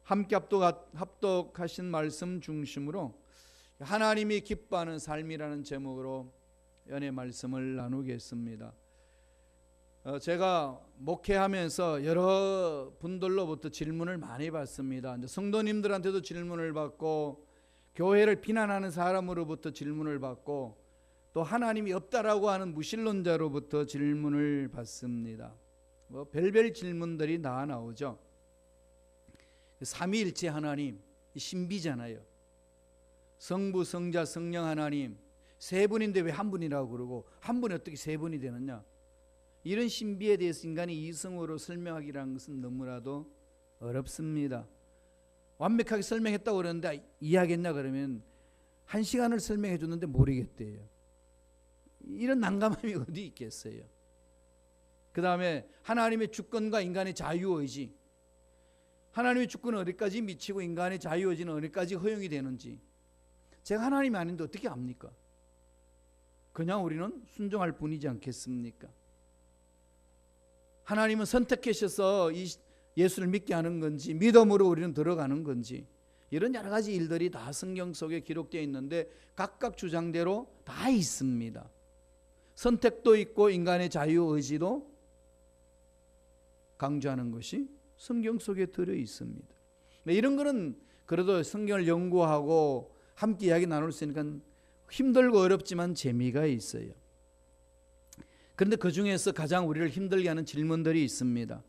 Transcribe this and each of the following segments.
함께 합독하신 말씀 중심으로 하나님이 기뻐하는 삶이라는 제목으로 연애 말씀을 나누겠습니다. 제가 목회하면서 여러 분들로부터 질문을 많이 받습니다. 성도님들한테도 질문을 받고, 교회를 비난하는 사람으로부터 질문을 받고, 또 하나님이 없다라고 하는 무신론자로부터 질문을 받습니다. 별별 질문들이 다 나오죠. 삼위일체 하나님, 신비잖아요. 성부, 성자, 성령 하나님 세 분인데 왜 한 분이라고 그러고 한 분이 어떻게 세 분이 되느냐, 이런 신비에 대해서 인간이 이성으로 설명하기라는 것은 너무나도 어렵습니다. 완벽하게 설명했다고 그러는데 이해하겠냐 그러면 1시간을 설명해 줬는데 모르겠대요. 이런 난감함이 어디 있겠어요. 그 다음에 하나님의 주권과 인간의 자유의지, 하나님의 주권은 어디까지 미치고 인간의 자유의지는 어디까지 허용이 되는지 제가 하나님이 아닌데 어떻게 압니까? 그냥 우리는 순종할 뿐이지 않겠습니까? 하나님은 선택하셔서 예수를 믿게 하는 건지, 믿음으로 우리는 들어가는 건지, 이런 여러 가지 일들이 다 성경 속에 기록되어 있는데 각각 주장대로 다 있습니다. 선택도 있고 인간의 자유의지도 강조하는 것이 성경 속에 들어 있습니다. 이런 거는 그래도 성경을 연구하고 함께 이야기 나눌 수 있으니까 힘들고 어렵지만 재미가 있어요. 그런데 그 중에서 가장 우리를 힘들게 하는 질문들이 있습니다.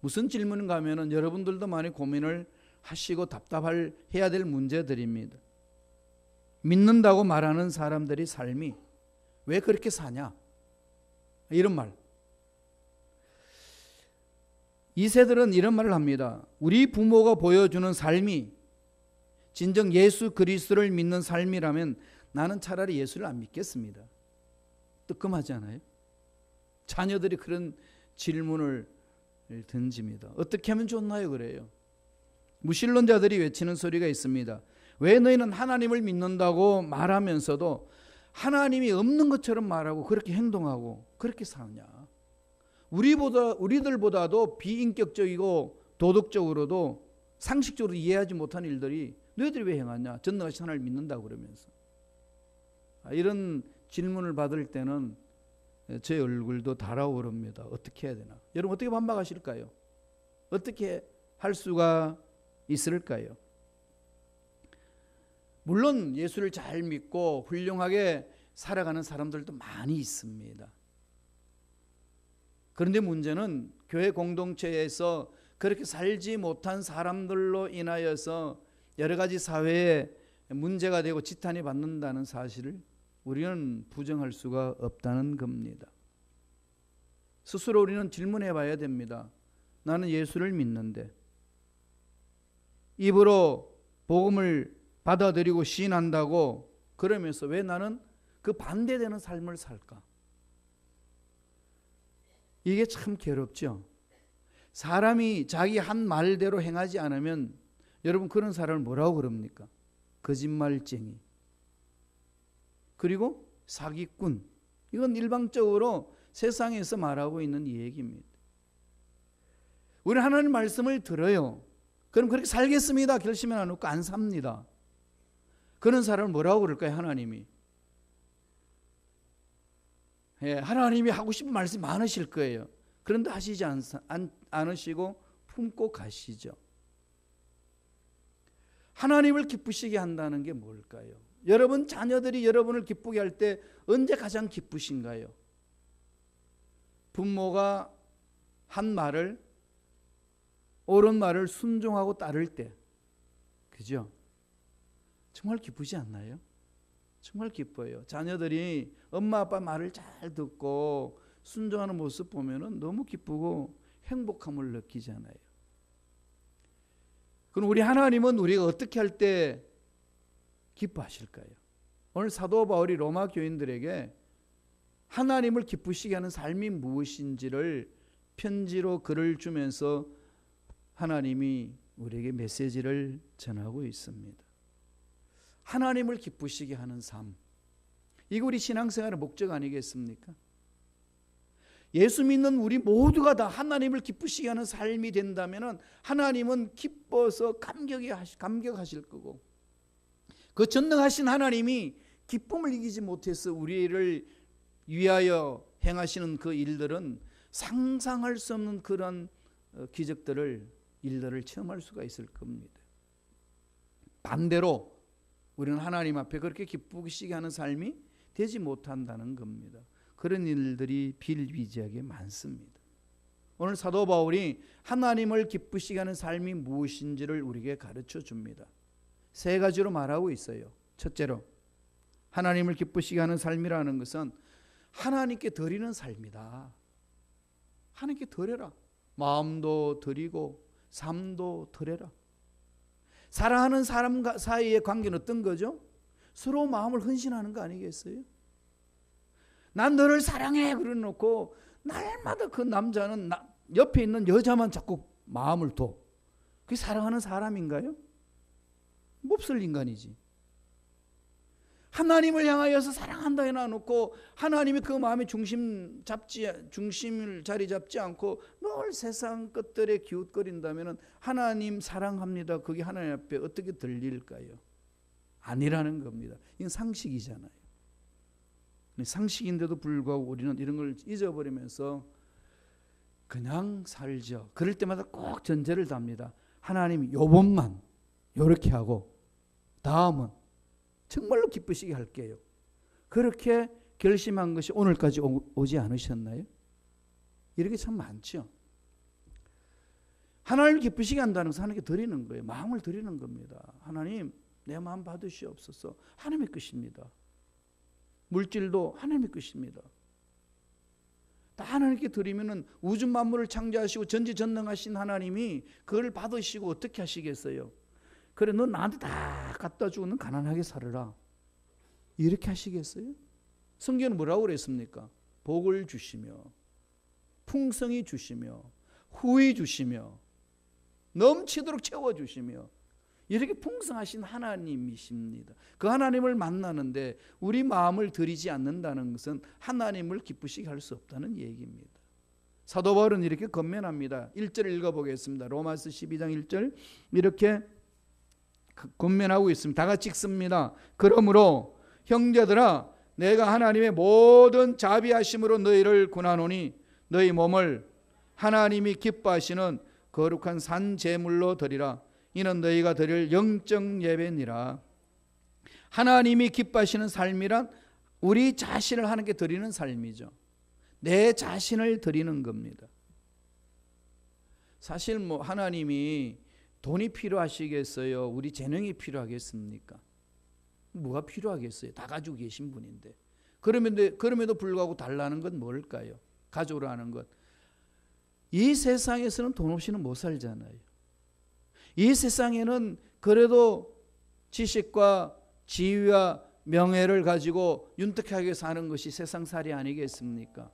무슨 질문인가 하면은 여러분들도 많이 고민을 하시고 답답해야 될 문제들입니다. 믿는다고 말하는 사람들이 삶이 왜 그렇게 사냐, 이런 말. 이 세들은 이런 말을 합니다. 우리 부모가 보여주는 삶이 진정 예수 그리스도를 믿는 삶이라면 나는 차라리 예수를 안 믿겠습니다. 뜨끔하지 않아요? 자녀들이 그런 질문을 던집니다. 어떻게 하면 좋나요? 그래요. 무신론자들이 외치는 소리가 있습니다. 왜 너희는 하나님을 믿는다고 말하면서도 하나님이 없는 것처럼 말하고 그렇게 행동하고 그렇게 사느냐? 우리들보다도 비인격적이고 도덕적으로도 상식적으로 이해하지 못한 일들이 너희들이 왜 행하냐? 전능하신 하나님을 믿는다고 그러면서. 이런 질문을 받을 때는 제 얼굴도 달아오릅니다. 어떻게 해야 되나? 여러분 어떻게 반박하실까요? 어떻게 할 수가 있을까요? 물론 예수를 잘 믿고 훌륭하게 살아가는 사람들도 많이 있습니다. 그런데 문제는 교회 공동체에서 그렇게 살지 못한 사람들로 인하여서 여러 가지 사회에 문제가 되고 지탄이 받는다는 사실을 우리는 부정할 수가 없다는 겁니다. 스스로 우리는 질문해 봐야 됩니다. 나는 예수를 믿는데 입으로 복음을 받아들이고 시인한다고 그러면서 왜 나는 그 반대되는 삶을 살까? 이게 참 괴롭죠. 사람이 자기 한 말대로 행하지 않으면 여러분 그런 사람을 뭐라고 그럽니까? 거짓말쟁이, 그리고 사기꾼. 이건 일방적으로 세상에서 말하고 있는 이 얘기입니다. 우리 하나님 말씀을 들어요. 그럼 그렇게 살겠습니다 결심해 놔놓고 안 삽니다. 그런 사람을 뭐라고 그럴까요? 하나님이. 하나님이 하고 싶은 말씀이 많으실 거예요. 그런데 하시지 않으시고 품고 가시죠. 하나님을 기쁘시게 한다는 게 뭘까요? 여러분 자녀들이 여러분을 기쁘게 할 때 언제 가장 기쁘신가요? 부모가 한 말을, 옳은 말을 순종하고 따를 때, 그죠? 정말 기쁘지 않나요? 정말 기뻐요. 자녀들이 엄마 아빠 말을 잘 듣고 순종하는 모습 보면은 너무 기쁘고 행복함을 느끼잖아요. 그럼 우리 하나님은 우리가 어떻게 할 때 기뻐하실까요? 오늘 사도 바울이 로마 교인들에게 하나님을 기쁘시게 하는 삶이 무엇인지를 편지로 글을 주면서 하나님이 우리에게 메시지를 전하고 있습니다. 하나님을 기쁘시게 하는 삶, 이거 우리 신앙생활의 목적 아니겠습니까? 예수 믿는 우리 모두가 다 하나님을 기쁘시게 하는 삶이 된다면 하나님은 기뻐서 감격하실 거고, 그 전능하신 하나님이 기쁨을 이기지 못해서 우리를 위하여 행하시는 그 일들은 상상할 수 없는 그런 일들을 체험할 수가 있을 겁니다. 반대로 우리는 하나님 앞에 그렇게 기쁘시게 하는 삶이 되지 못한다는 겁니다. 그런 일들이 비일비재하게 많습니다. 오늘 사도 바울이 하나님을 기쁘시게 하는 삶이 무엇인지를 우리에게 가르쳐 줍니다. 세 가지로 말하고 있어요. 첫째로, 하나님을 기쁘시게 하는 삶이라는 것은 하나님께 드리는 삶이다. 하나님께 드려라. 마음도 드리고 삶도 드려라. 사랑하는 사람 사이의 관계는 어떤 거죠? 서로 마음을 헌신하는 거 아니겠어요? 난 너를 사랑해 그러놓고 날마다 그 남자는 옆에 있는 여자만 자꾸 마음을 둬. 그게 사랑하는 사람인가요? 몹쓸 인간이지. 하나님을 향하여서 사랑한다 해놔놓고 하나님이 그 마음의 중심을 자리 잡지 않고 늘 세상 것들에 기웃거린다면 하나님 사랑합니다, 그게 하나님 앞에 어떻게 들릴까요? 아니라는 겁니다. 이건 상식이잖아요. 상식인데도 불구하고 우리는 이런 걸 잊어버리면서 그냥 살죠. 그럴 때마다 꼭 전제를 답니다. 하나님 요번만 요렇게 하고 다음은 정말로 기쁘시게 할게요. 그렇게 결심한 것이 오늘까지 오지 않으셨나요? 이렇게 참 많죠. 하나님을 기쁘시게 한다는 것은 하나님께 드리는 거예요. 마음을 드리는 겁니다. 하나님 내 마음 받으시옵소서. 하나님의 것입니다. 물질도 하나님의 것입니다. 다 하나님께 드리면은 우주 만물을 창조하시고 전지전능하신 하나님이 그걸 받으시고 어떻게 하시겠어요? 그래 너 나한테 다 갖다 주고 넌 가난하게 살아라, 이렇게 하시겠어요? 성경은 뭐라고 그랬습니까? 복을 주시며 풍성히 주시며 후히 주시며 넘치도록 채워주시며 이렇게 풍성하신 하나님이십니다. 그 하나님을 만나는데 우리 마음을 들이지 않는다는 것은 하나님을 기쁘시게 할 수 없다는 얘기입니다. 사도 바울은 이렇게 권면합니다. 1절 읽어보겠습니다. 로마서 12장 1절 이렇게 권면하고 있습니다. 다 같이 읽습니다. 그러므로 형제들아 내가 하나님의 모든 자비하심으로 너희를 권하노니 너희 몸을 하나님이 기뻐하시는 거룩한 산 제물로 드리라. 이는 너희가 드릴 영적 예배니라. 하나님이 기뻐하시는 삶이란 우리 자신을 하나님께 드리는 삶이죠. 내 자신을 드리는 겁니다. 사실 하나님이 돈이 필요하시겠어요? 우리 재능이 필요하겠습니까? 뭐가 필요하겠어요? 다 가지고 계신 분인데. 그럼에도 불구하고 달라는 건 뭘까요? 가져오라는 것. 이 세상에서는 돈 없이는 못 살잖아요. 이 세상에는 그래도 지식과 지위와 명예를 가지고 윤택하게 사는 것이 세상살이 아니겠습니까?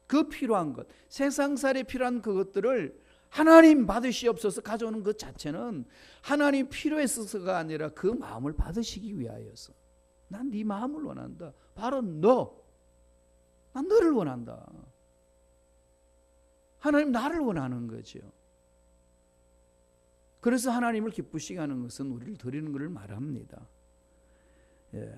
그 필요한 것, 세상살이 필요한 그것들을 하나님 받으시옵소서 가져오는 것 자체는 하나님 필요해서가 아니라 그 마음을 받으시기 위하여서. 난 네 마음을 원한다. 바로 너. 난 너를 원한다. 하나님 나를 원하는 거죠. 그래서 하나님을 기쁘시게 하는 것은 우리를 드리는 것을 말합니다.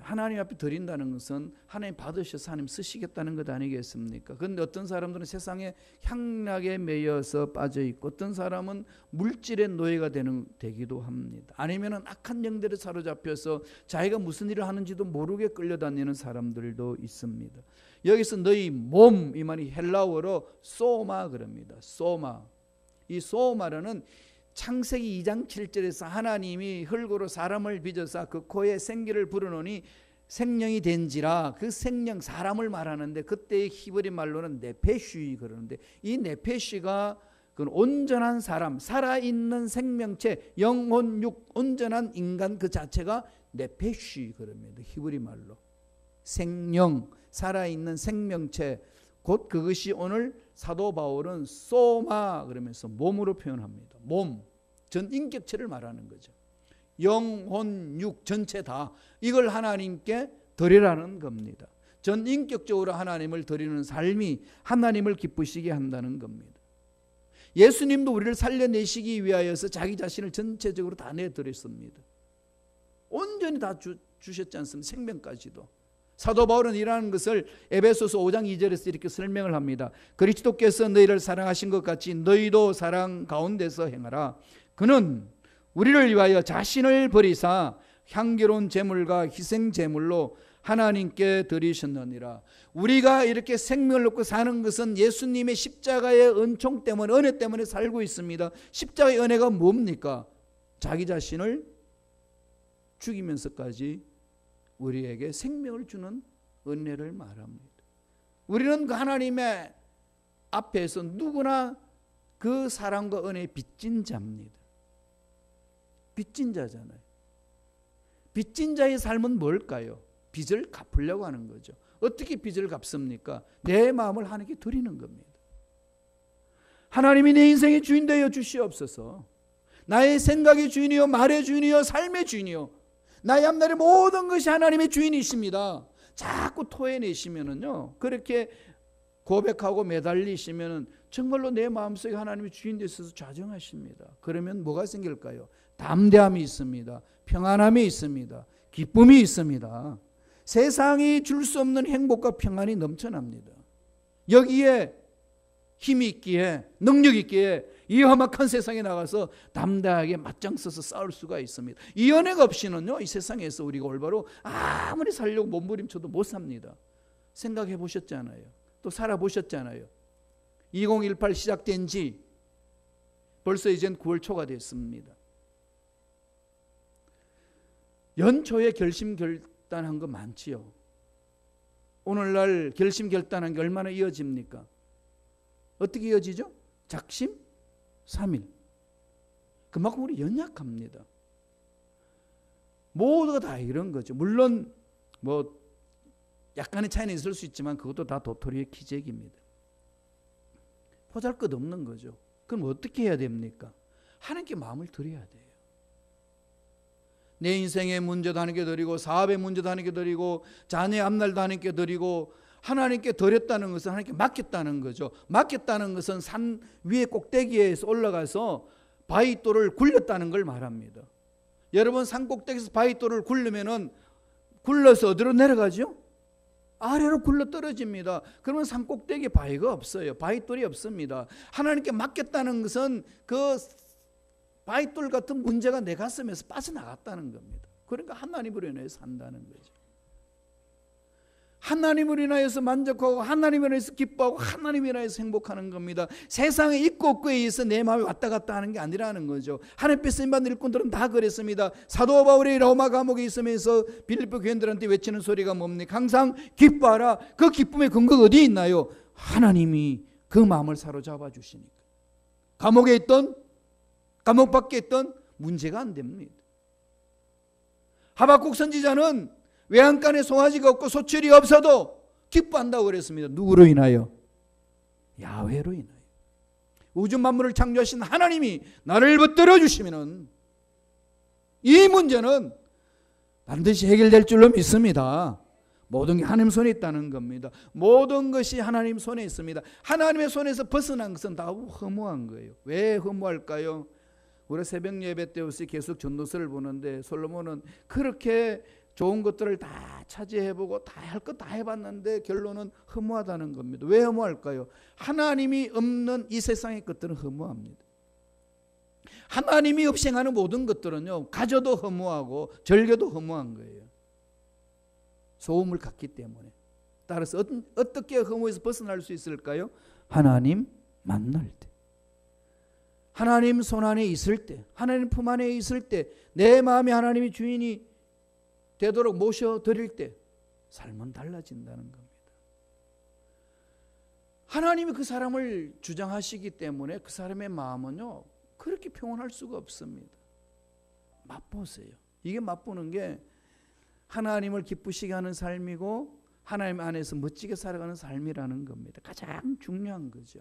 하나님 앞에 드린다는 것은 하나님 받으셔서 하나님 쓰시겠다는 것 아니겠습니까? 그런데 어떤 사람들은 세상에 향락에 매여서 빠져있고 어떤 사람은 물질의 노예가 되기도 합니다. 아니면 악한 영들에 사로잡혀서 자기가 무슨 일을 하는지도 모르게 끌려다니는 사람들도 있습니다. 여기서 너희 몸, 이 말이 헬라어로 소마 그럽니다. 소마. 이 소마라는 창세기 2장 7절에서 하나님이 흙으로 사람을 빚어서 그 코에 생기를 불어넣으니 생명이 된지라, 그 생명 사람을 말하는데 그때의 히브리 말로는 네페쉬 그러는데 이 네페쉬가 그 온전한 사람, 살아있는 생명체, 영혼, 육, 온전한 인간 그 자체가 네페쉬 그럽니다. 히브리 말로 생명, 살아있는 생명체, 곧 그것이 오늘 사도 바울은 소마 그러면서 몸으로 표현합니다. 몸, 전 인격체를 말하는 거죠. 영혼, 육 전체 다 이걸 하나님께 드리라는 겁니다. 전 인격적으로 하나님을 드리는 삶이 하나님을 기쁘시게 한다는 겁니다. 예수님도 우리를 살려내시기 위하여서 자기 자신을 전체적으로 다 내드렸습니다. 온전히 다 주셨지 않습니까? 생명까지도. 사도 바울은 이러한 것을 에베소서 5장 2절에서 이렇게 설명을 합니다. 그리스도께서 너희를 사랑하신 것 같이 너희도 사랑 가운데서 행하라. 그는 우리를 위하여 자신을 버리사 향기로운 제물과 희생 제물로 하나님께 드리셨느니라. 우리가 이렇게 생명을 얻고 사는 것은 예수님의 십자가의 은총 때문에, 은혜 때문에 살고 있습니다. 십자가의 은혜가 뭡니까? 자기 자신을 죽이면서까지 우리에게 생명을 주는 은혜를 말합니다. 우리는 그 하나님의 앞에서 누구나 그 사랑과 은혜에 빚진 자입니다. 빚진 자잖아요. 빚진 자의 삶은 뭘까요? 빚을 갚으려고 하는 거죠. 어떻게 빚을 갚습니까? 내 마음을 하나님께 드리는 겁니다. 하나님이 내 인생의 주인 되어 주시옵소서. 나의 생각의 주인이요, 말의 주인이요, 삶의 주인이요, 나의 앞날의 모든 것이 하나님의 주인이십니다. 자꾸 토해내시면은요, 그렇게 고백하고 매달리시면은 정말로 내 마음속에 하나님의 주인 되셔서 좌정하십니다. 그러면 뭐가 생길까요? 담대함이 있습니다. 평안함이 있습니다. 기쁨이 있습니다. 세상이 줄 수 없는 행복과 평안이 넘쳐납니다. 여기에 힘이 있기에, 능력이 있기에 이 험악한 세상에 나가서 담대하게 맞장서서 싸울 수가 있습니다. 이 은혜가 없이는요, 이 세상에서 우리가 올바로 아무리 살려고 몸부림쳐도 못 삽니다. 생각해 보셨잖아요. 또 살아보셨잖아요. 2018 시작된 지 벌써 이젠 9월 초가 됐습니다. 연초에 결심결단한 거 많지요. 오늘날 결심결단한 게 얼마나 이어집니까? 어떻게 이어지죠? 작심 3일. 그만큼 우리 연약합니다. 모두가 다 이런 거죠. 물론 뭐 약간의 차이는 있을 수 있지만 그것도 다 도토리의 기적입니다. 보잘것없는 거죠. 그럼 어떻게 해야 됩니까? 하나님께 마음을 드려야 돼요. 내 인생의 문제도 하나님께 드리고, 사업의 문제도 하나님께 드리고, 자녀의 앞날도 하나님께 드리고, 하나님께 드렸다는 것은 하나님께 맡겼다는 거죠. 맡겼다는 것은 산 위에 꼭대기에서 올라가서 바위돌을 굴렸다는 걸 말합니다. 여러분, 산 꼭대기에서 바위돌을 굴리면은 굴러서 어디로 내려가죠? 아래로 굴러 떨어집니다. 그러면 산 꼭대기에 바위가 없어요. 바위돌이 없습니다. 하나님께 맡겼다는 것은 그 바위돌 같은 문제가 내 가슴에서 빠져나갔다는 겁니다. 그러니까 하나님으로 인해서 산다는 거죠. 하나님으로 인하여서 만족하고, 하나님으로 인해서 기뻐하고, 하나님으로 인하여서 행복하는 겁니다. 세상에 있고 없고에 의해서 내 마음이 왔다 갔다 하는 게 아니라는 거죠. 하나님께 쓰임받는 일꾼들은 다 그랬습니다. 사도 바울이 로마 감옥에 있으면서 빌립보 교인들한테 외치는 소리가 뭡니까? 항상 기뻐하라. 그 기쁨의 근거가 어디에 있나요? 하나님이 그 마음을 사로잡아 주시니까. 감옥에 있던, 감옥 밖에 있던 문제가 안 됩니다. 하박국 선지자는 외양간에 송아지가 없고 소출이 없어도 기뻐한다고 그랬습니다. 누구로 인하여? 야훼로 인하여. 우주 만물을 창조하신 하나님이 나를 붙들어 주시면은 이 문제는 반드시 해결될 줄로 믿습니다. 모든 게 하나님 손에 있다는 겁니다. 모든 것이 하나님 손에 있습니다. 하나님의 손에서 벗어난 것은 다 허무한 거예요. 왜 허무할까요? 우리 새벽 예배 때 없이 계속 전도서를 보는데 솔로몬은 그렇게 좋은 것들을 다 차지해보고 다 할 것 다 해봤는데 결론은 허무하다는 겁니다. 왜 허무할까요? 하나님이 없는 이 세상의 것들은 허무합니다. 하나님이 없이 행하는 모든 것들은요, 가져도 허무하고 절겨도 허무한 거예요. 소음을 갖기 때문에. 따라서 어떻게 허무에서 벗어날 수 있을까요? 하나님 만날 때, 하나님 손 안에 있을 때, 하나님 품 안에 있을 때, 내 마음에 하나님이 주인이 되도록 모셔드릴 때 삶은 달라진다는 겁니다. 하나님이 그 사람을 주장하시기 때문에 그 사람의 마음은요, 그렇게 평온할 수가 없습니다. 맛보세요. 이게 맛보는 게 하나님을 기쁘시게 하는 삶이고 하나님 안에서 멋지게 살아가는 삶이라는 겁니다. 가장 중요한 거죠.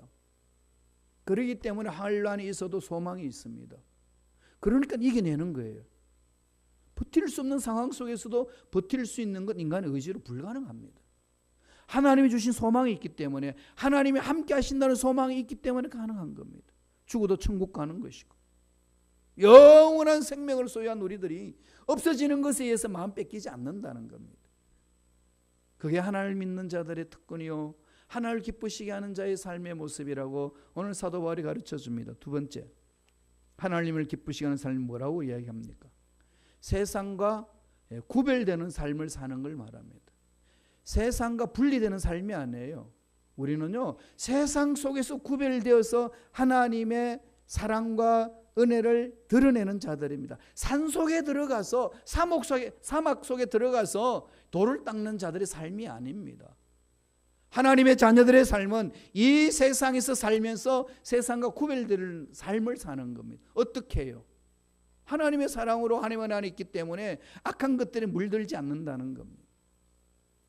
그렇기 때문에 환란이 있어도 소망이 있습니다. 그러니까 이겨내는 거예요. 버틸 수 없는 상황 속에서도 버틸 수 있는 건 인간의 의지로 불가능합니다. 하나님이 주신 소망이 있기 때문에, 하나님이 함께 하신다는 소망이 있기 때문에 가능한 겁니다. 죽어도 천국 가는 것이고, 영원한 생명을 소유한 우리들이 없어지는 것에 의해서 마음 뺏기지 않는다는 겁니다. 그게 하나님을 믿는 자들의 특권이요, 하나님을 기쁘시게 하는 자의 삶의 모습이라고 오늘 사도 바울이 가르쳐 줍니다. 두 번째, 하나님을 기쁘시게 하는 삶이 뭐라고 이야기합니까? 세상과 구별되는 삶을 사는 걸 말합니다. 세상과 분리되는 삶이 아니에요. 우리는요, 세상 속에서 구별되어서 하나님의 사랑과 은혜를 드러내는 자들입니다. 산 속에 들어가서, 사막 속에 들어가서 돌을 닦는 자들의 삶이 아닙니다. 하나님의 자녀들의 삶은 이 세상에서 살면서 세상과 구별되는 삶을 사는 겁니다. 어떻게 해요? 하나님의 사랑으로 하나님 안에 있기 때문에 악한 것들에 물들지 않는다는 겁니다.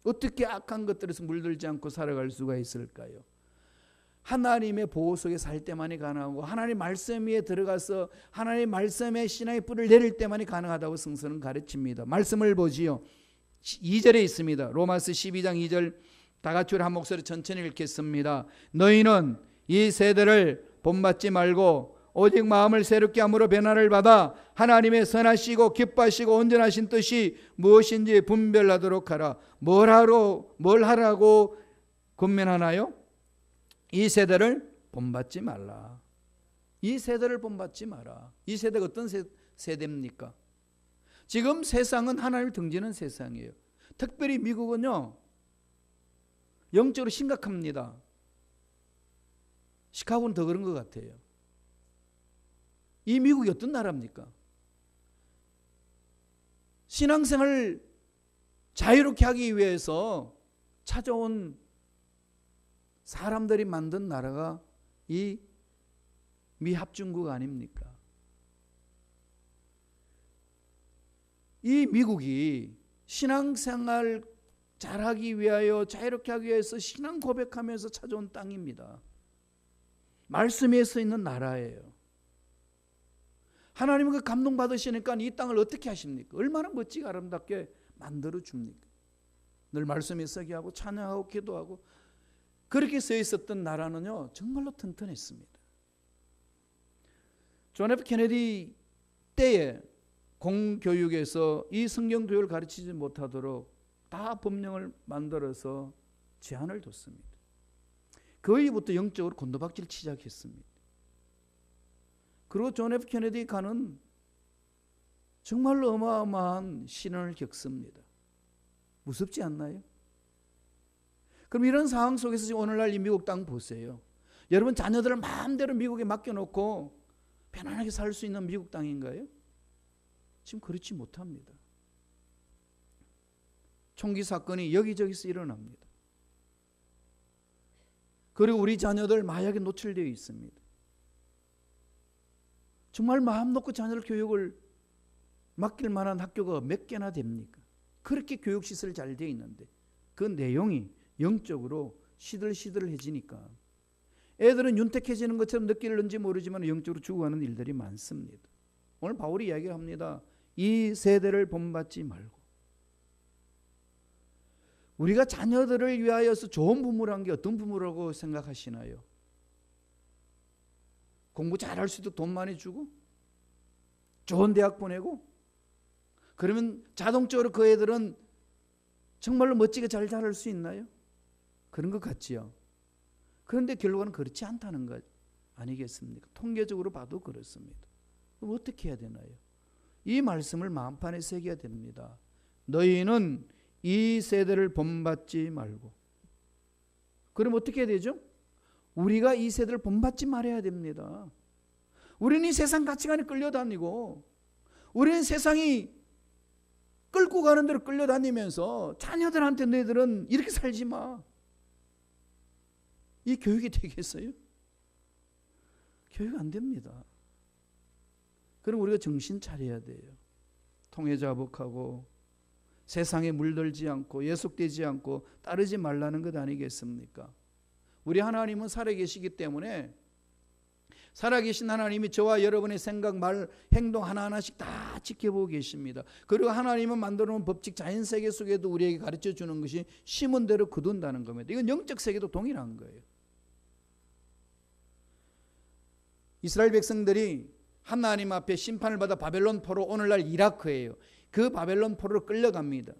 어떻게 악한 것들에서 물들지 않고 살아갈 수가 있을까요? 하나님의 보호 속에 살 때만이 가능하고, 하나님 말씀 위에 들어가서 하나님 말씀의 신앙의 뿔을 내릴 때만이 가능하다고 성서는 가르칩니다. 말씀을 보지요. 2절에 있습니다. 로마서 12장 2절 다 같이 한 목소리 천천히 읽겠습니다. 너희는 이 세대를 본받지 말고 오직 마음을 새롭게 함으로 변화를 받아 하나님의 선하시고 기뻐하시고 온전하신 뜻이 무엇인지 분별하도록 하라. 뭘 하라고 권면하나요? 이 세대를 본받지 말라. 이 세대를 본받지 마라. 이 세대가 어떤 세대입니까? 지금 세상은 하나님을 등지는 세상이에요. 특별히 미국은요, 영적으로 심각합니다. 시카고는 더 그런 것 같아요. 이 미국이 어떤 나라입니까? 신앙생활을 자유롭게 하기 위해서 찾아온 사람들이 만든 나라가 이 미합중국 아닙니까? 이 미국이 신앙생활 잘하기 위하여, 자유롭게 하기 위해서 신앙 고백하면서 찾아온 땅입니다. 말씀 위에 서 있는 나라예요. 하나님은 그 감동 받으시니까 이 땅을 어떻게 하십니까? 얼마나 멋지게 아름답게 만들어 줍니까? 늘 말씀에 서게 하고 찬양하고 기도하고, 그렇게 서 있었던 나라는요, 정말로 튼튼했습니다. 존 F 케네디 때에 공교육에서 이 성경 교육을 가르치지 못하도록 다 법령을 만들어서 제한을 뒀습니다. 그 이후부터 영적으로 곤두박질 시작했습니다. 그리고 존 F 케네디가는 정말로 어마어마한 시련을 겪습니다. 무섭지 않나요? 그럼 이런 상황 속에서 지금 오늘날 이 미국 땅 보세요. 여러분 자녀들을 마음대로 미국에 맡겨놓고 편안하게 살 수 있는 미국 땅인가요? 지금 그렇지 못합니다. 총기 사건이 여기저기서 일어납니다. 그리고 우리 자녀들 마약에 노출되어 있습니다. 정말 마음 놓고 자녀를 교육을 맡길 만한 학교가 몇 개나 됩니까? 그렇게 교육시설이 잘 되어 있는데 그 내용이 영적으로 시들시들해지니까 애들은 윤택해지는 것처럼 느끼는지 모르지만 영적으로 죽어가는 일들이 많습니다. 오늘 바울이 이야기합니다. 이 세대를 본받지 말고. 우리가 자녀들을 위하여서 좋은 부모란 게 어떤 부모라고 생각하시나요? 공부 잘할 수 있도록 돈 많이 주고 좋은 대학 보내고, 그러면 자동적으로 그 애들은 정말로 멋지게 잘 자랄 수 있나요? 그런 것 같지요. 그런데 결과는 그렇지 않다는 것 아니겠습니까? 통계적으로 봐도 그렇습니다. 그럼 어떻게 해야 되나요? 이 말씀을 마음판에 새겨야 됩니다. 너희는 이 세대를 본받지 말고. 그럼 어떻게 해야 되죠? 우리가 이 세대를 본받지 말아야 됩니다. 우리는 이 세상 가치관에 끌려다니고, 우리는 세상이 끌고 가는 대로 끌려다니면서 자녀들한테 너희들은 이렇게 살지 마. 이 교육이 되겠어요? 교육 안 됩니다. 그럼 우리가 정신 차려야 돼요. 통회자복하고 세상에 물들지 않고 예속되지 않고 따르지 말라는 것 아니겠습니까? 우리 하나님은 살아계시기 때문에 살아계신 하나님이 저와 여러분의 생각, 말, 행동 하나하나씩 다 지켜보고 계십니다. 그리고 하나님은 만들어 놓은 법칙, 자연세계 속에도 우리에게 가르쳐 주는 것이 심은 대로 거둔다는 겁니다. 이건 영적 세계도 동일한 거예요. 이스라엘 백성들이 하나님 앞에 심판을 받아 바벨론 포로, 오늘날 이라크예요. 그 바벨론 포로로 끌려갑니다.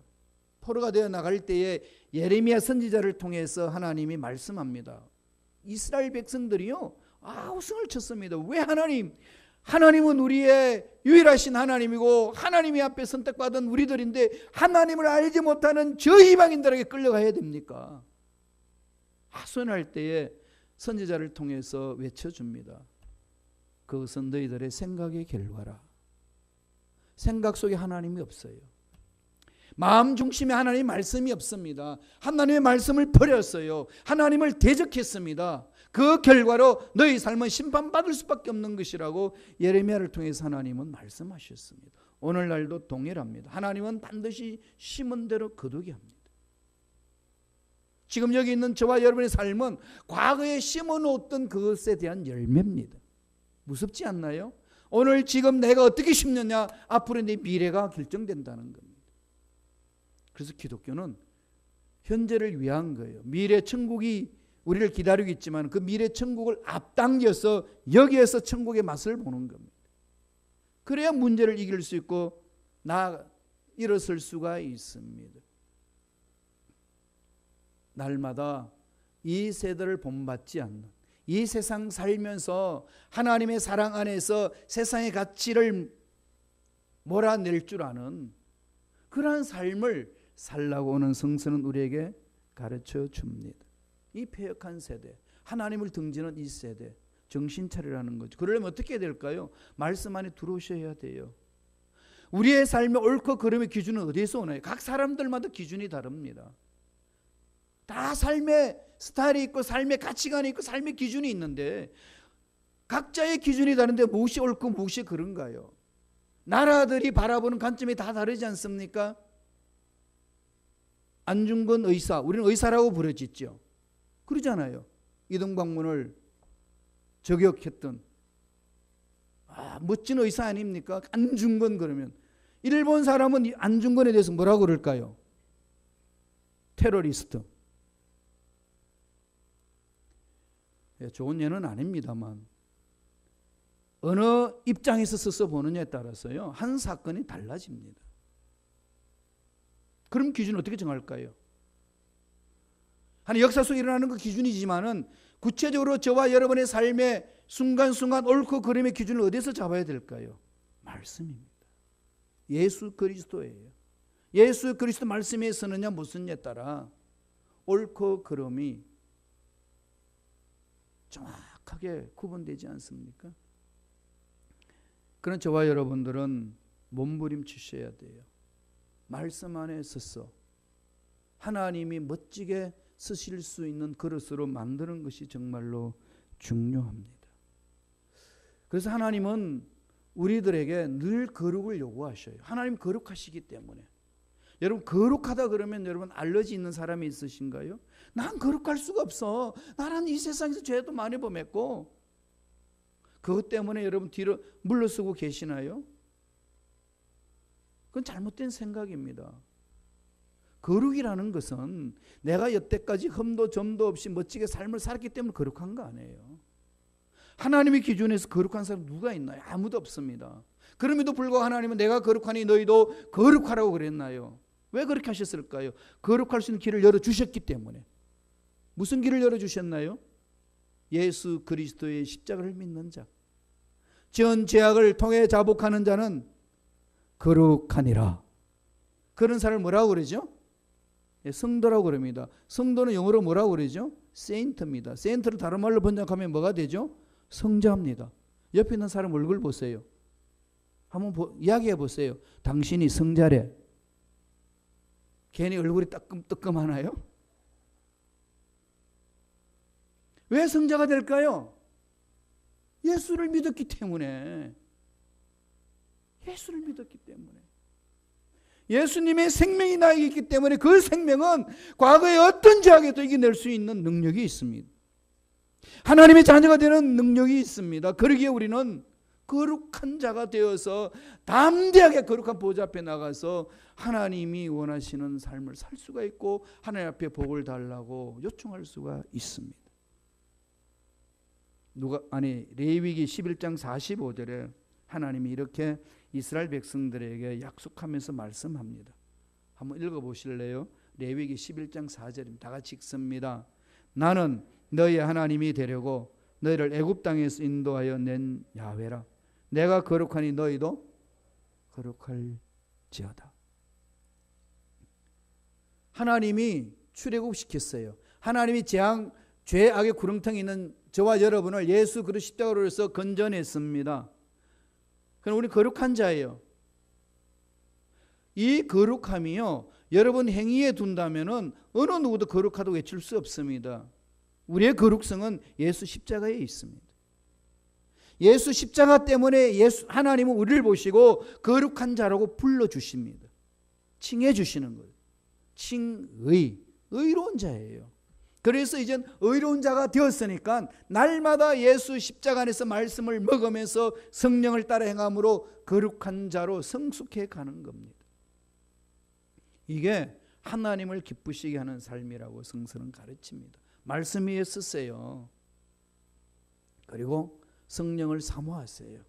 포로가 되어 나갈 때에 예레미야 선지자를 통해서 하나님이 말씀합니다. 이스라엘 백성들이요, 웃음을 쳤습니다. 왜 하나님은 우리의 유일하신 하나님이고 하나님이 앞에 선택받은 우리들인데 하나님을 알지 못하는 저 이방인들에게 끌려가야 됩니까? 하소연할 때에 선지자를 통해서 외쳐줍니다. 그것은 너희들의 생각의 결과라. 생각 속에 하나님이 없어요. 마음 중심에 하나님의 말씀이 없습니다. 하나님의 말씀을 버렸어요. 하나님을 대적했습니다. 그 결과로 너희 삶은 심판받을 수밖에 없는 것이라고 예레미야를 통해서 하나님은 말씀하셨습니다. 오늘날도 동일합니다. 하나님은 반드시 심은 대로 거두게 합니다. 지금 여기 있는 저와 여러분의 삶은 과거에 심어놓았던 그것에 대한 열매입니다. 무섭지 않나요? 오늘 지금 내가 어떻게 심느냐, 앞으로 내 미래가 결정된다는 겁니다. 그래서 기독교는 현재를 위한 거예요. 미래 천국이 우리를 기다리고 있지만 그 미래 천국을 앞당겨서 여기에서 천국의 맛을 보는 겁니다. 그래야 문제를 이길 수 있고 일어설 수가 있습니다. 날마다 이 세대를 본받지 않는, 이 세상 살면서 하나님의 사랑 안에서 세상의 가치를 몰아낼 줄 아는 그러한 삶을 살라고 하는 성서는 우리에게 가르쳐 줍니다. 이 패역한 세대, 하나님을 등지는 이 세대, 정신 차리라는 거죠. 그러려면 어떻게 해야 될까요? 말씀 안에 들어오셔야 돼요. 우리의 삶의 옳고 그름의 기준은 어디서 오나요? 각 사람들마다 기준이 다릅니다. 다 삶의 스타일이 있고 삶의 가치관이 있고 삶의 기준이 있는데 각자의 기준이 다른데 무엇이 옳고 무엇이 그른가요? 나라들이 바라보는 관점이 다 다르지 않습니까? 안중근 의사, 우리는 의사라고 부르짖죠. 그러잖아요. 이등박문을 저격했던 멋진 의사 아닙니까? 안중근 그러면 일본 사람은 안중근에 대해서 뭐라고 그럴까요? 테러리스트. 좋은 예는 아닙니다만 어느 입장에서 써서 보느냐에 따라서요 한 사건이 달라집니다. 그럼 기준을 어떻게 정할까요? 한 역사 속에 일어나는 그 기준이지만은 구체적으로 저와 여러분의 삶의 순간순간 옳고 그름의 기준을 어디서 잡아야 될까요? 말씀입니다. 예수 그리스도예요. 예수 그리스도 말씀에 서느냐 못 서느냐에 따라 옳고 그름이 정확하게 구분되지 않습니까? 그런 저와 여러분들은 몸부림치셔야 돼요. 말씀 안에 서서 하나님이 멋지게 쓰실 수 있는 그릇으로 만드는 것이 정말로 중요합니다. 그래서 하나님은 우리들에게 늘 거룩을 요구하셔요. 하나님 거룩하시기 때문에. 여러분 거룩하다 그러면 여러분 알러지 있는 사람이 있으신가요? 난 거룩할 수가 없어. 나는 이 세상에서 죄도 많이 범했고 그것 때문에 여러분 뒤로 물러서고 계시나요? 그건 잘못된 생각입니다. 거룩이라는 것은 내가 여태까지 흠도 점도 없이 멋지게 삶을 살았기 때문에 거룩한 거 아니에요. 하나님의 기준에서 거룩한 사람 누가 있나요? 아무도 없습니다. 그럼에도 불구하고 하나님은 내가 거룩하니 너희도 거룩하라고 그랬나요? 왜 그렇게 하셨을까요? 거룩할 수 있는 길을 열어주셨기 때문에. 무슨 길을 열어주셨나요? 예수 그리스도의 십자가를 믿는 자, 전 죄악을 통해 자복하는 자는 거룩하니라. 그런 사람을 뭐라고 그러죠? 성도라고 그럽니다. 성도는 영어로 뭐라고 그러죠? 세인트입니다. 세인트를 다른 말로 번역하면 뭐가 되죠? 성자입니다. 옆에 있는 사람 얼굴 보세요. 한번 이야기해 보세요. 당신이 성자래. 괜히 얼굴이 따끔따끔하나요? 왜 성자가 될까요? 예수를 믿었기 때문에. 예수를 믿었기 때문에. 예수님의 생명이 나에게 있기 때문에 그 생명은 과거의 어떤 죄악에도 이겨낼 수 있는 능력이 있습니다. 하나님의 자녀가 되는 능력이 있습니다. 그러기에 우리는 거룩한 자가 되어서 담대하게 거룩한 보좌 앞에 나가서 하나님이 원하시는 삶을 살 수가 있고 하나님 앞에 복을 달라고 요청할 수가 있습니다. 레위기 11장 45절에 하나님이 이렇게 이스라엘 백성들에게 약속하면서 말씀합니다. 한번 읽어보실래요? 레위기 11장 4절입니다. 다 같이 읽습니다. 나는 너희의 하나님이 되려고 너희를 애굽 땅에서 인도하여 낸 야훼라. 내가 거룩하니 너희도 거룩할지어다. 하나님이 출애굽시켰어요. 하나님이 죄악의 구렁텅이 있는 저와 여러분을 예수 그리스도 십자가로 해서 건져냈습니다. 그럼 우리 거룩한 자예요. 이 거룩함이요, 여러분 행위에 둔다면은 어느 누구도 거룩하다고 외칠 수 없습니다. 우리의 거룩성은 예수 십자가에 있습니다. 예수 십자가 때문에 하나님은 우리를 보시고 거룩한 자라고 불러주십니다. 칭해주시는 거예요. 의로운 자예요. 그래서 이젠 의로운 자가 되었으니까 날마다 예수 십자가 안에서 말씀을 먹으면서 성령을 따라 행함으로 거룩한 자로 성숙해 가는 겁니다. 이게 하나님을 기쁘시게 하는 삶이라고 성서는 가르칩니다. 말씀 위에 쓰세요. 그리고 성령을 사모하세요.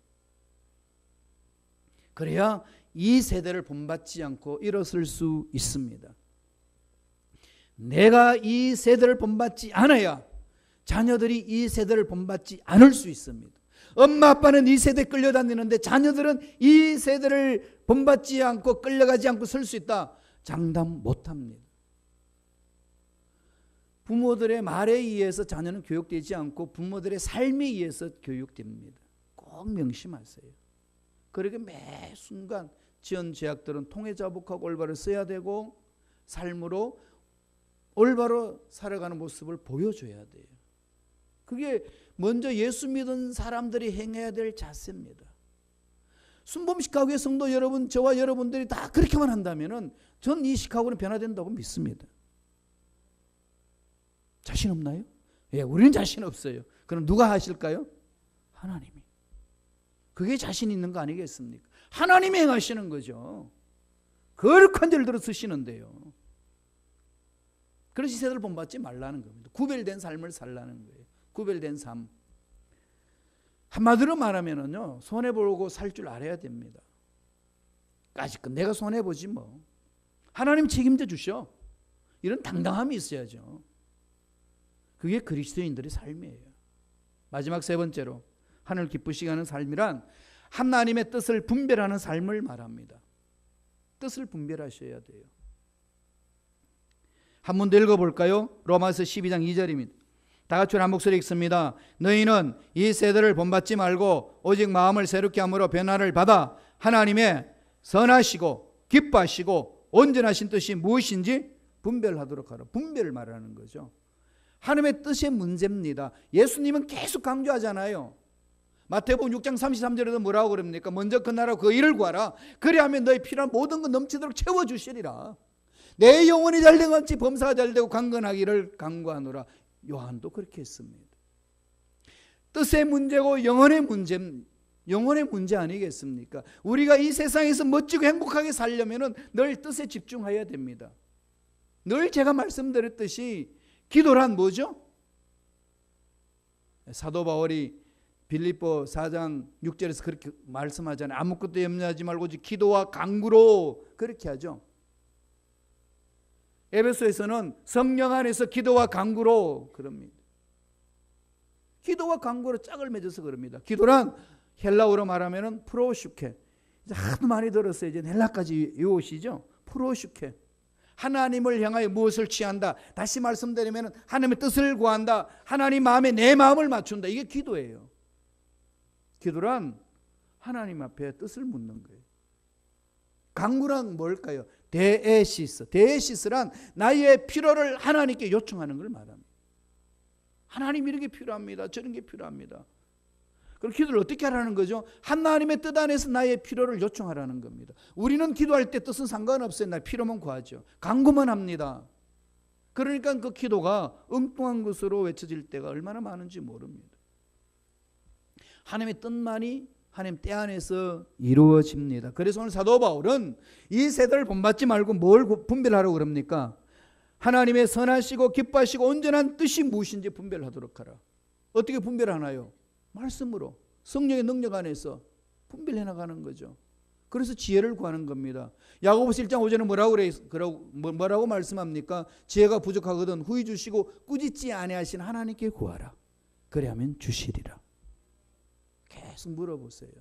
그래야 이 세대를 본받지 않고 일어설 수 있습니다. 내가 이 세대를 본받지 않아야 자녀들이 이 세대를 본받지 않을 수 있습니다. 엄마 아빠는 이 세대에 끌려다니는데 자녀들은 이 세대를 본받지 않고 끌려가지 않고 설 수 있다, 장담 못합니다. 부모들의 말에 의해서 자녀는 교육되지 않고 부모들의 삶에 의해서 교육됩니다. 꼭 명심하세요. 그렇게 매 순간 지은 죄악들은 통해자복하고 올바로 써야 되고 삶으로 올바로 살아가는 모습을 보여줘야 돼요. 그게 먼저 예수 믿은 사람들이 행해야 될 자세입니다. 순범 시카고의 성도 여러분, 저와 여러분들이 다 그렇게만 한다면은 전 이 시카고는 변화된다고 믿습니다. 자신 없나요? 예, 우리는 자신 없어요. 그럼 누가 하실까요? 하나님이. 그게 자신 있는 거 아니겠습니까? 하나님이 행하시는 거죠. 거룩한 자를 들어 쓰시는데요. 그런 시세를 본받지 말라는 겁니다. 구별된 삶을 살라는 거예요. 구별된 삶. 한마디로 말하면은요, 손해보고 살 줄 알아야 됩니다. 까짓것 내가 손해보지 뭐. 하나님 책임져 주셔. 이런 당당함이 있어야죠. 그게 그리스도인들의 삶이에요. 마지막 세 번째로 하나님을 기쁘시게 하는 삶이란 하나님의 뜻을 분별하는 삶을 말합니다. 뜻을 분별하셔야 돼요. 한 번 더 읽어볼까요? 로마서 12장 2절입니다. 다 같이 한 목소리 읽습니다. 너희는 이 세대를 본받지 말고 오직 마음을 새롭게 함으로 변화를 받아 하나님의 선하시고 기뻐하시고 온전하신 뜻이 무엇인지 분별하도록 하라. 분별을 말하는 거죠. 하나님의 뜻의 문제입니다. 예수님은 계속 강조하잖아요. 마태복음 6장 33절에도 뭐라고 그럽니까? 먼저 그 나라 그 일을 구하라. 그리하면 너희 필요한 모든 것 넘치도록 채워주시리라. 내 영혼이 잘된 같이 범사가 잘되고 강건하기를 간구하노라. 요한도 그렇게 했습니다. 뜻의 문제고 영혼의 문제 아니겠습니까? 우리가 이 세상에서 멋지고 행복하게 살려면 늘 뜻에 집중해야 됩니다. 늘 제가 말씀드렸듯이 기도란 뭐죠? 사도 바울이 빌립보 4장 6절에서 그렇게 말씀하잖아요. 아무것도 염려하지 말고 기도와 간구로 그렇게 하죠. 에베소에서는 성령 안에서 기도와 간구로 그럽니다. 기도와 간구로 짝을 맺어서 그럽니다. 기도란 헬라어로 말하면 프로슈케. 하도 많이 들었어요. 이제 헬라까지 외우시죠. 프로슈케. 하나님을 향하여 무엇을 취한다. 다시 말씀드리면 하나님의 뜻을 구한다. 하나님 마음에 내 마음을 맞춘다. 이게 기도예요. 기도란 하나님 앞에 뜻을 묻는 거예요. 간구란 뭘까요? 데에시스. 데에시스란 나의 필요를 하나님께 요청하는 걸 말합니다. 하나님 이런 게 필요합니다. 저런 게 필요합니다. 그럼 기도를 어떻게 하라는 거죠? 하나님의 뜻 안에서 나의 필요를 요청하라는 겁니다. 우리는 기도할 때 뜻은 상관없어요. 나 필요만 구하죠. 간구만 합니다. 그러니까 그 기도가 엉뚱한 것으로 외쳐질 때가 얼마나 많은지 모릅니다. 하나님의 뜻만이 하나님 때 안에서 이루어집니다. 그래서 오늘 사도 바울은 이 세대를 본받지 말고 뭘 분별하라고 그럽니까? 하나님의 선하시고 기뻐하시고 온전한 뜻이 무엇인지 분별하도록 하라. 어떻게 분별하나요? 말씀으로, 성령의 능력 안에서 분별해 나가는 거죠. 그래서 지혜를 구하는 겁니다. 야고보서 1장 5절에 뭐라고 말씀합니까? 지혜가 부족하거든 후히 주시고 꾸짖지 아니하신 하나님께 구하라. 그래야면 주시리라. 계속 물어보세요.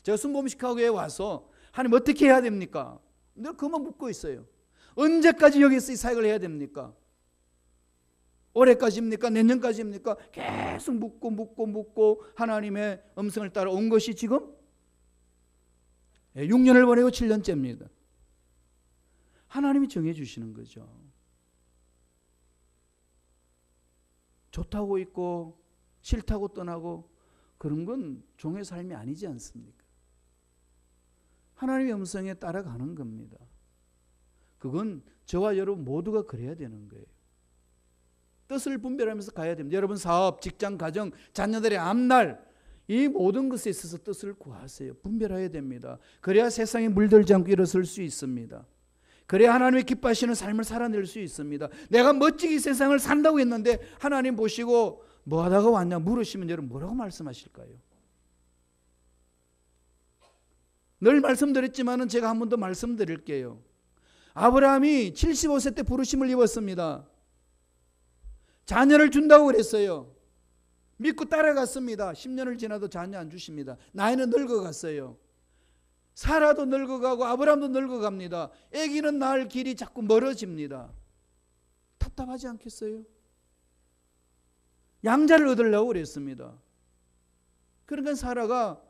제가 순복음식하고에 와서 하나님 어떻게 해야 됩니까? 늘 그만 묻고 있어요. 언제까지 여기서 이 사역을 해야 됩니까? 올해까지입니까? 내년까지입니까? 계속 묻고 하나님의 음성을 따라 온 것이 지금 6년을 보내고 7년째입니다. 하나님이 정해주시는 거죠. 좋다고 있고 싫다고 떠나고 그런 건 종의 삶이 아니지 않습니까? 하나님의 음성에 따라가는 겁니다. 그건 저와 여러분 모두가 그래야 되는 거예요. 뜻을 분별하면서 가야 됩니다. 여러분 사업, 직장, 가정, 자녀들의 앞날 이 모든 것에 있어서 뜻을 구하세요. 분별해야 됩니다. 그래야 세상에 물들지 않고 일어설 수 있습니다. 그래야 하나님의 기뻐하시는 삶을 살아낼 수 있습니다. 내가 멋지게 이 세상을 산다고 했는데 하나님 보시고 뭐 하다가 왔냐 물으시면 여러분 뭐라고 말씀하실까요? 늘 말씀드렸지만은 제가 한 번 더 말씀드릴게요. 아브라함이 75세 때 부르심을 입었습니다. 자녀를 준다고 그랬어요. 믿고 따라갔습니다. 10년을 지나도 자녀 안 주십니다. 나이는 늙어갔어요. 사라도 늙어가고 아브라함도 늙어갑니다. 아기는 낳을 길이 자꾸 멀어집니다. 답답하지 않겠어요? 양자를 얻으려고 그랬습니다. 그러니까 사라가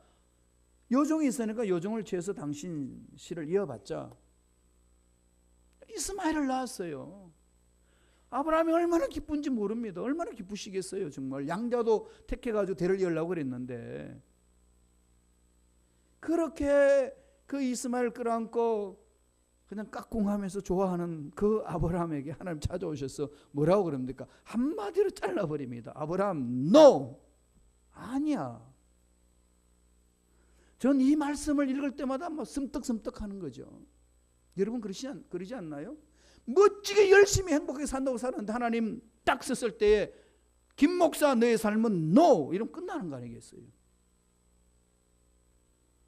여종이 있으니까 여종을 취해서 당신 씨를 이어봤자 이스마엘을 낳았어요. 아브라함이 얼마나 기쁜지 모릅니다. 얼마나 기쁘시겠어요. 정말 양자도 택해가지고 대를 이으려고 그랬는데 그렇게 그 이스마엘 끌어안고 그냥 깍꿍하면서 좋아하는 그 아브라함에게 하나님 찾아오셔서 뭐라고 그럽니까? 한마디로 잘라버립니다. 아브라함 no! 아니야. 전 이 말씀을 읽을 때마다 뭐 섬뜩섬뜩하는 거죠. 여러분 그러지 않나요? 멋지게 열심히 행복하게 산다고 사는데 하나님 딱 썼을 때에 김 목사 너의 삶은 no! 이러면 끝나는 거 아니겠어요?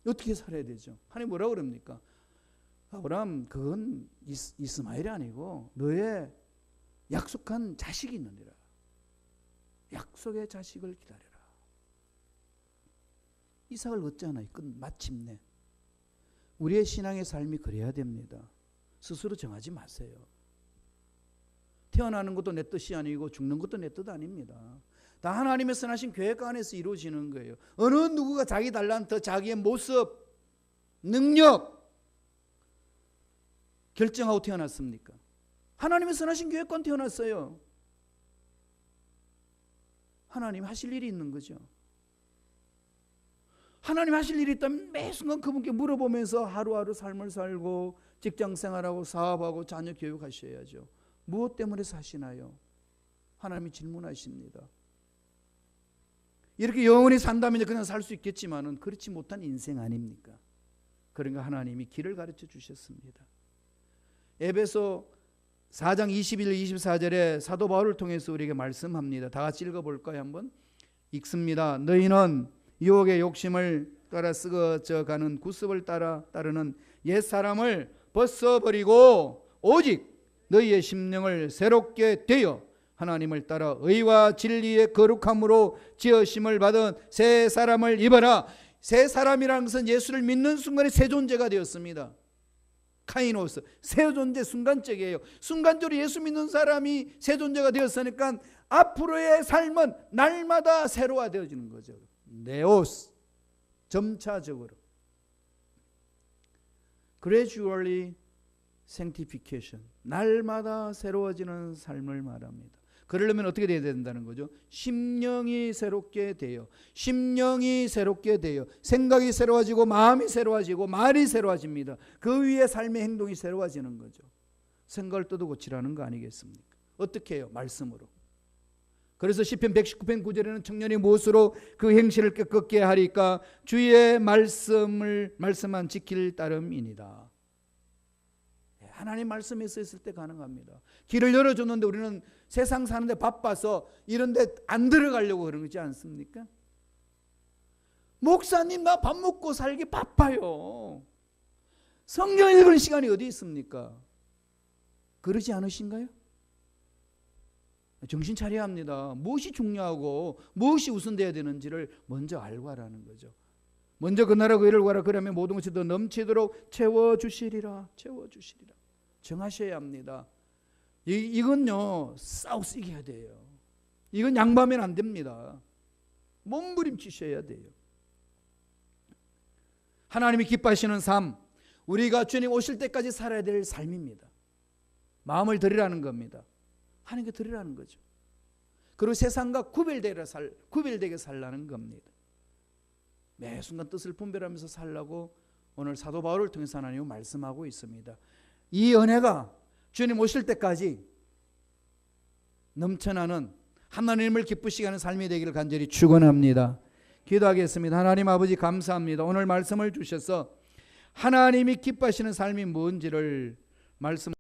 어떻게 살아야 되죠? 하나님 뭐라고 그럽니까? 아브라함 그건 이스마엘이 아니고 너의 약속한 자식이 있느니라. 약속의 자식을 기다려라. 이삭을 얻잖아요. 마침내. 우리의 신앙의 삶이 그래야 됩니다. 스스로 정하지 마세요. 태어나는 것도 내 뜻이 아니고 죽는 것도 내 뜻 아닙니다. 다 하나님의 선하신 계획 안에서 이루어지는 거예요. 어느 누구가 자기 달란트, 자기의 모습, 능력 결정하고 태어났습니까? 하나님의 선하신 계획관 태어났어요. 하나님 하실 일이 있는 거죠. 하나님 하실 일이 있다면 매 순간 그분께 물어보면서 하루하루 삶을 살고 직장생활하고 사업하고 자녀 교육하셔야죠. 무엇 때문에 사시나요? 하나님이 질문하십니다. 이렇게 영원히 산다면 그냥 살 수 있겠지만은 그렇지 못한 인생 아닙니까? 그러니까 하나님이 길을 가르쳐 주셨습니다. 에베소 4장 21, 24절에 사도 바울을 통해서 우리에게 말씀합니다. 다 같이 읽어볼까요? 한번 읽습니다. 너희는 유혹의 욕심을 따라 썩어져 가는 구습을 따르는 옛사람을 벗어버리고 오직 너희의 심령을 새롭게 되어 하나님을 따라 의와 진리의 거룩함으로 지으심을 받은 새 사람을 입어라. 새 사람이라는 것은 예수를 믿는 순간에 새 존재가 되었습니다. 카이노스, 새 존재 순간적이에요. 순간적으로 예수 믿는 사람이 새 존재가 되었으니까 앞으로의 삶은 날마다 새로워되어지는 거죠. 네오스, 점차적으로. Gradually sanctification, 날마다 새로워지는 삶을 말합니다. 그러려면 어떻게 돼야 된다는 거죠? 심령이 새롭게 돼요. 심령이 새롭게 돼요. 생각이 새로워지고 마음이 새로워지고 말이 새로워집니다. 그 위에 삶의 행동이 새로워지는 거죠. 생각을 뜯어고치라는 거 아니겠습니까? 어떻게 해요? 말씀으로. 그래서 시편 119편 9절에는 청년이 무엇으로 그 행실을 꺾게 하리까? 주의 말씀만 지킬 따름이니라. 하나님 말씀에 써 있을 때 가능합니다. 길을 열어줬는데 우리는 세상 사는데 바빠서 이런 데 안 들어가려고 그러지 않습니까? 목사님 나 밥 먹고 살기 바빠요. 성경 읽을 시간이 어디 있습니까? 그러지 않으신가요? 정신 차려야 합니다. 무엇이 중요하고 무엇이 우선돼야 되는지를 먼저 알고 하라는 거죠. 먼저 그 나라 그 일을 구하라. 그러면 모든 것이 더 넘치도록 채워주시리라. 채워주시리라. 정하셔야 합니다. 이건요 싸우시게 해야 돼요. 이건 양보하면 안 됩니다. 몸부림치셔야 돼요. 하나님이 기뻐하시는 삶, 우리가 주님 오실 때까지 살아야 될 삶입니다. 마음을 드리라는 겁니다. 하나님께 드리라는 거죠. 그리고 세상과 구별되게 살라는 겁니다. 매 순간 뜻을 분별하면서 살라고 오늘 사도 바울을 통해서 하나님은 말씀하고 있습니다. 이 은혜가 주님 오실 때까지 넘쳐나는 하나님을 기쁘시게 하는 삶이 되기를 간절히 축원합니다. 기도하겠습니다. 하나님 아버지 감사합니다. 오늘 말씀을 주셔서 하나님이 기뻐하시는 삶이 뭔지를 말씀